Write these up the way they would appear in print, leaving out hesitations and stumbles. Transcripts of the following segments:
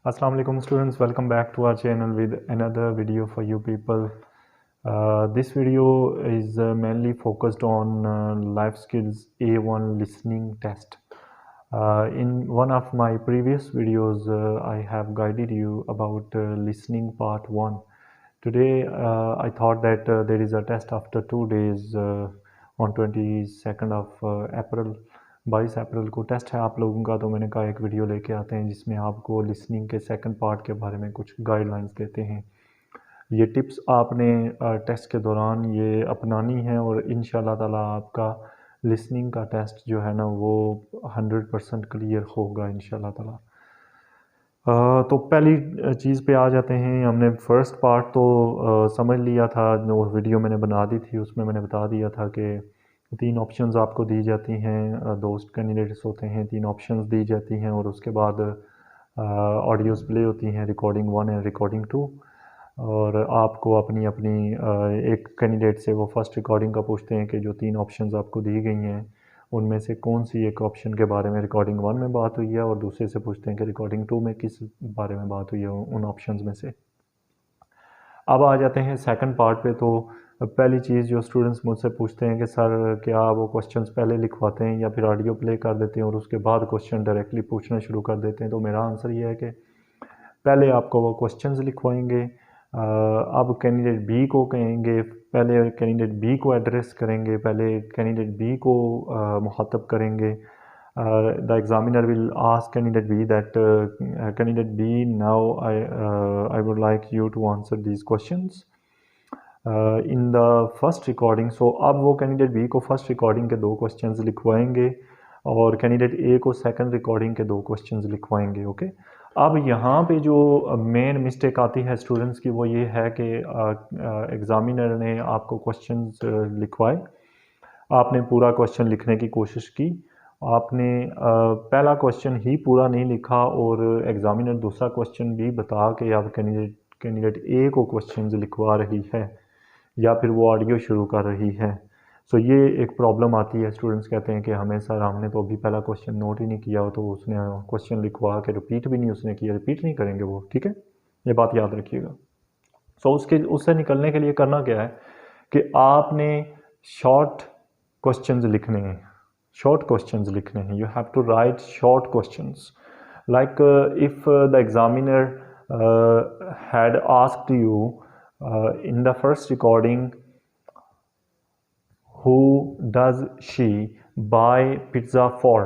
Assalamu alaikum students, welcome back to our channel with another video for you people. This video is mainly focused on life skills A1 listening test. In one of my previous videos I have guided you about listening part 1. Today I thought that there is a test after 2 days on 22nd of April. 22 अप्रैल को test है आप लोगों का, तो मैंने कहा एक video लेके आते हैं जिसमें आपको लिसनिंग के सेकंड पार्ट के बारे में कुछ गाइडलाइंस देते हैं। ये टिप्स आपने टेस्ट के दौरान ये अपनानी है और इंशाल्लाह ताला आपका लिसनिंग का टेस्ट जो है ना वो 100% क्लियर होगा इंशाल्लाह ताला। तो पहली चीज़ पे आ जाते हैं। हमने फर्स्ट पार्ट तो समझ लिया था, जो वीडियो मैंने बना दी थी उसमें मैंने बता दिया था कि 3 ऑप्शंस आपको दी जाती हैं। दोस्त कैंडिडेट्स होते हैं, 3 ऑप्शंस दी जाती हैं और उसके बाद ऑडियोज़ प्ले होती हैं, रिकॉर्डिंग 1 एंड रिकॉर्डिंग 2। और आपको अपनी अपनी एक कैंडिडेट से वो फर्स्ट रिकॉर्डिंग का पूछते हैं कि जो 3 ऑप्शंस आपको दी गई हैं उनमें से कौन सी एक ऑप्शन के बारे में रिकॉर्डिंग 1 में बात हुई है, और दूसरे से पूछते हैं कि रिकॉर्डिंग 2 में किस बारे में बात हुई है उन ऑप्शंस में से। अब आ जाते हैं सेकंड पार्ट पे। तो पहली चीज़ जो स्टूडेंट्स मुझसे पूछते हैं कि सर क्या वो क्वेश्चंस पहले लिखवाते हैं या फिर ऑडियो प्ले कर देते हैं और उसके बाद क्वेश्चन डायरेक्टली पूछना शुरू कर देते हैं। तो मेरा आंसर ये है कि पहले आपको वो क्वेश्चंस लिखवाएंगे। अब कैंडिडेट बी को कहेंगे, पहले कैंडिडेट बी को एड्रेस करेंगे, पहले कैंडिडेट बी को मुखातब करेंगे। The examiner will ask candidate B that candidate B, now I would like you to answer these questions in the first recording. So अब वो कैंडिडेट बी को फर्स्ट रिकॉर्डिंग के 2 questions लिखवाएंगे और candidate ए को second recording के 2 questions लिखवाएंगे। Okay, अब यहाँ पे जो मेन मिस्टेक आती है स्टूडेंट्स की वो ये है कि एग्ज़ामिनर ने आपको क्वेश्चंस लिखवाए, आपने पूरा क्वेश्चन लिखने की कोशिश की, आपने पहला क्वेश्चन ही पूरा नहीं लिखा और एग्ज़ामिनर दूसरा क्वेश्चन भी बता के अब कैंडिडेट ए को क्वेश्चंस लिखवा रही है या फिर वो ऑडियो शुरू कर रही है। सो ये एक प्रॉब्लम आती है। स्टूडेंट्स कहते हैं कि हमें सर हमने तो अभी पहला क्वेश्चन नोट ही नहीं किया, तो उसने क्वेश्चन लिखवा के रिपीट भी नहीं उसने किया, रिपीट नहीं करेंगे वो, ठीक है, ये बात याद रखिएगा। सो उससे निकलने के लिए करना क्या है कि आपने शॉर्ट क्वेश्चंस लिखने हैं, शॉर्ट क्वेश्चंस लिखने हैं। You have to write short questions like if the examiner had asked you in the first recording, who does she buy pizza for?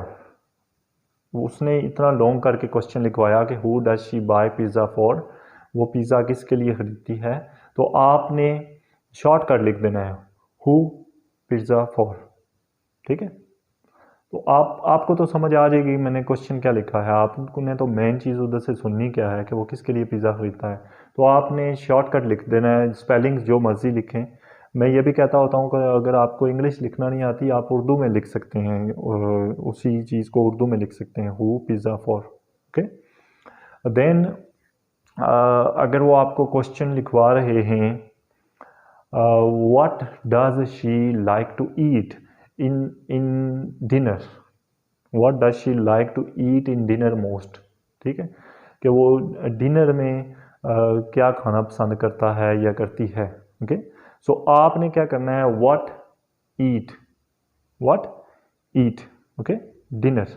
उसने इतना लॉन्ग करके क्वेश्चन लिखवाया कि who does she buy pizza for, वो pizza किसके लिए खरीदती है। तो आपने शॉर्टकट लिख देना है who pizza for, ठीक है। तो आपको तो समझ आ जाएगी मैंने क्वेश्चन क्या लिखा है। आपने तो मेन चीज़ उधर से सुननी क्या है कि वो किसके लिए पिज़्ज़ा खरीदता है। तो आपने शॉर्टकट लिख देना है, स्पेलिंग्स जो मर्ज़ी लिखें। मैं ये भी कहता होता हूँ कि अगर आपको इंग्लिश लिखना नहीं आती आप उर्दू में लिख सकते हैं, उसी चीज़ को उर्दू में लिख सकते हैं who pizza for. Okay, then अगर वो आपको क्वेश्चन लिखवा रहे हैं what does she like to eat in dinner, what does she like to eat in dinner most, ठीक है, कि वो डिनर में क्या खाना पसंद करता है या करती है। ओके, सो आपने क्या करना है व्हाट ईट, ओके, डिनर,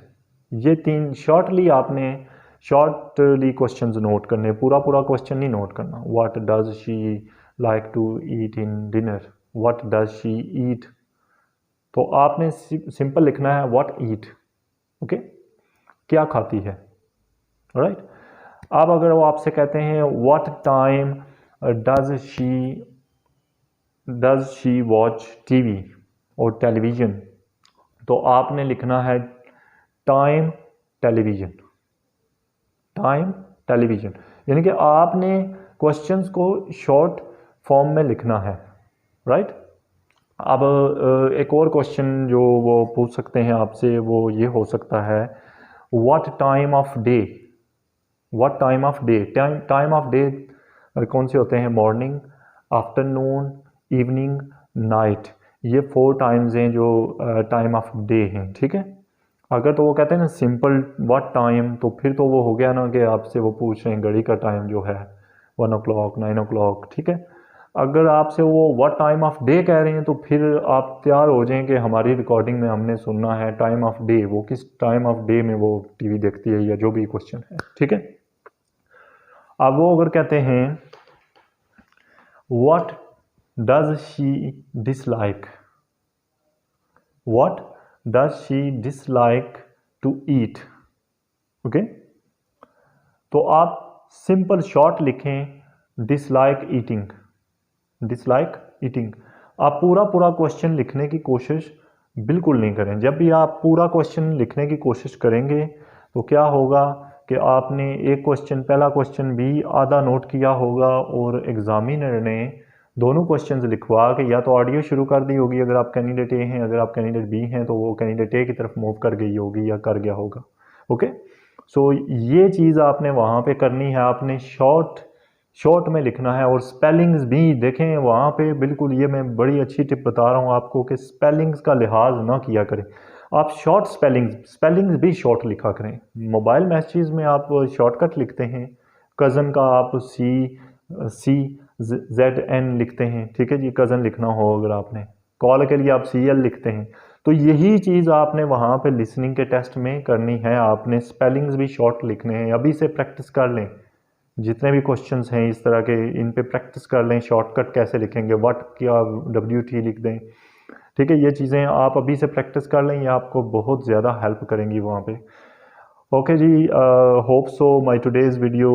ये 3 शॉर्टली आपने शॉर्टली क्वेश्चंस नोट करने, पूरा क्वेश्चन नहीं नोट करना। What does she like to eat in dinner, what does she eat, तो आपने सिंपल लिखना है व्हाट ईट, ओके, क्या खाती है, राइट। अब अगर वो आपसे कहते हैं what time does she watch TV और टेलीविज़न, तो आपने लिखना है टाइम टेलीविज़न, यानी कि आपने क्वेश्चंस को शॉर्ट फॉर्म में लिखना है, राइट। अब एक और क्वेश्चन जो वो पूछ सकते हैं आपसे वो ये हो सकता है what time of day, time of day कौन से होते हैं, मॉर्निंग, आफ्टरनून, इवनिंग, नाइट, ये 4 टाइम्स हैं जो टाइम ऑफ डे हैं, ठीक है। अगर तो वो कहते हैं ना सिंपल व्हाट टाइम, तो फिर तो वो हो गया ना कि आपसे वो पूछ रहे हैं घड़ी का टाइम जो है 1 o'clock 9 o'clock, ठीक है। अगर आपसे वो व्हाट टाइम ऑफ डे कह रहे हैं तो फिर आप तैयार हो जाएं कि हमारी रिकॉर्डिंग में हमने सुनना है टाइम ऑफ डे, वो किस टाइम ऑफ डे में वो टीवी देखती है या जो भी क्वेश्चन है, ठीक है। अब वो अगर कहते हैं what does she dislike, what does she dislike to eat, okay, तो आप सिंपल शॉर्ट लिखें डिसलाइक ईटिंग, डिसलाइक ईटिंग। आप पूरा पूरा क्वेश्चन लिखने की कोशिश बिल्कुल नहीं करें। जब भी आप पूरा क्वेश्चन लिखने की कोशिश करेंगे तो क्या होगा कि आपने एक क्वेश्चन, पहला क्वेश्चन भी आधा नोट किया होगा और एग्जामिनर ने दोनों क्वेश्चंस लिखवा के या तो ऑडियो शुरू कर दी होगी अगर आप कैंडिडेट ए हैं, अगर आप कैंडिडेट बी हैं तो वो कैंडिडेट ए की तरफ मूव कर गई होगी या कर गया होगा, ओके। सो ये चीज़ आपने वहाँ पे करनी है, आपने शॉर्ट में लिखना है। और स्पेलिंग्स भी देखें वहाँ पे, बिल्कुल ये मैं बड़ी अच्छी टिप बता रहा हूँ आपको कि स्पेलिंग्स का लिहाज ना किया करें। आप शॉर्ट स्पेलिंग्स भी शॉर्ट लिखा करें। मोबाइल मैसेज में आप शॉर्टकट लिखते हैं, कज़न का आप CZN लिखते हैं, ठीक है जी, कज़न लिखना हो अगर आपने, कॉल के लिए आप CL लिखते हैं। तो यही चीज़ आपने वहाँ पे लिसनिंग के टेस्ट में करनी है, आपने स्पेलिंग्स भी शॉर्ट लिखने हैं। अभी से प्रैक्टिस कर लें, जितने भी क्वेश्चंस हैं इस तरह के इन पे प्रैक्टिस कर लें। शॉर्टकट कैसे लिखेंगे, व्हाट क्या WT लिख दें, ठीक है। ये चीज़ें आप अभी से प्रैक्टिस कर लें, ये आपको बहुत ज़्यादा हेल्प करेंगी वहाँ पे। ओके जी, hope so my today's video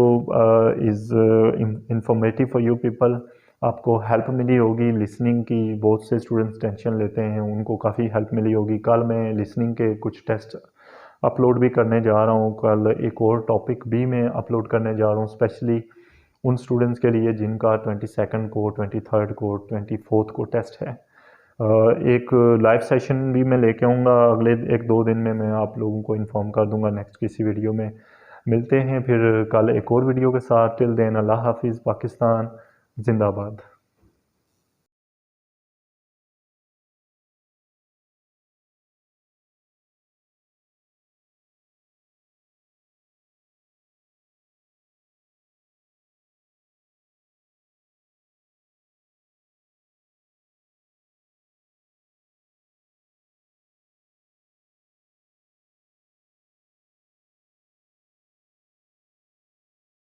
is informative for you people. आपको हेल्प मिली होगी लिसनिंग की। बहुत से स्टूडेंट्स टेंशन लेते हैं, उनको काफ़ी हेल्प मिली होगी। कल मैं लिसनिंग के कुछ टेस्ट अपलोड भी करने जा रहा हूँ। कल एक और टॉपिक भी मैं अपलोड करने जा रहा हूँ, स्पेशली उन स्टूडेंट्स के लिए जिनका 22nd को, 23rd को, 24th को टेस्ट है। एक लाइव सेशन भी मैं लेके आऊँगा अगले 1-2 दिन में, मैं आप लोगों को इन्फॉर्म कर दूंगा नेक्स्ट किसी वीडियो में। मिलते हैं फिर कल एक और वीडियो के साथ। टिल देन अल्लाह हाफिज़, पाकिस्तान जिंदाबाद।